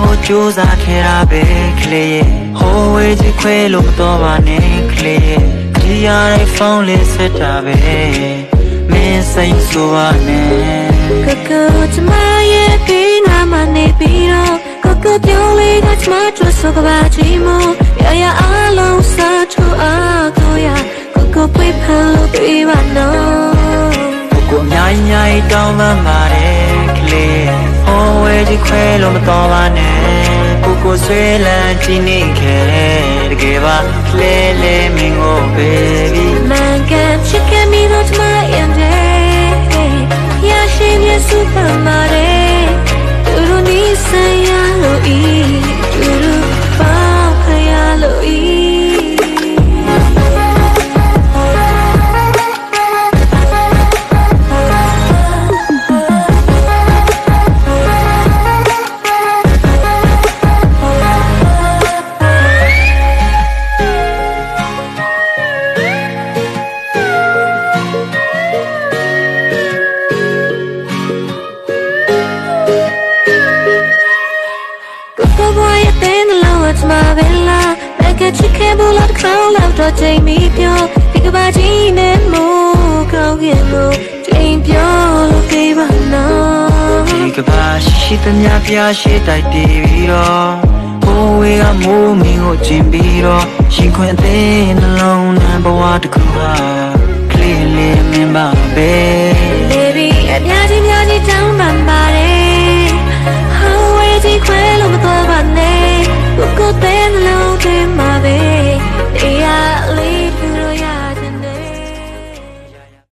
ဖို့ကြိုးစားခဲ့တာပဲကလေးရဲ့ဟိုဝေးကြီးခွဲလို့တော့ပါနဲ့ကလေးရဲ့ဒီရတဲ့ဖုန်းလေးဆက်တာပဲမင်းစိတ်ဆိုပါနဲ့ကိုကျမရဲ့ပြီးနာမနေပြီးတော့ကိုပြောလေးကကျမတို့ဆိုကပါချီမို့ရအားလုံးစားထူအားကိုရကိုပြေးဖန်လို့ပြေးပါနော်ကိုအများကြီးတောင်းပန်ပါတယ်ကလေးဟိုဝဲကြီးခွဲလို့မတော်ပါနဲ့ကိုဆွေးလန်းကြည့်နေခဲ့တကယ်ပါကလေးလေးမင်းကို baby မန်ကန်ချစ်ခဲ့မိတော့ကျမရဲ့ရရှိမြတ်စုပမာတဲ့သူတို့နီးစံရလို့ဤသူတို့ပေါခရလို့ဤချစ်ခဲ့ဘူးလားခေါင်းလောက်တော့ချိန်မီပြောဒီကဘာကြီးနဲ့မို့ကောင်းခင်လို့ချိန်ပြောလို့ပြေးပါနော်ဒီကဘာရှိသမျှပြရှိတိုက်တည်ပြီးတော့ဘိုးဝေးကမိုးမင်းကိုကျင်ပြီးတော့ရှင်ခွင်အသေးနှလုံးနဲ့ဘဝတစ်ခုဟာကလေးလေးမင်းပါပဲ Baby အများကြီးတောင်းပန်ပါတယ်ဟိုဝေးကြီးခွဲလို့မတော်ပါနဲ့ကို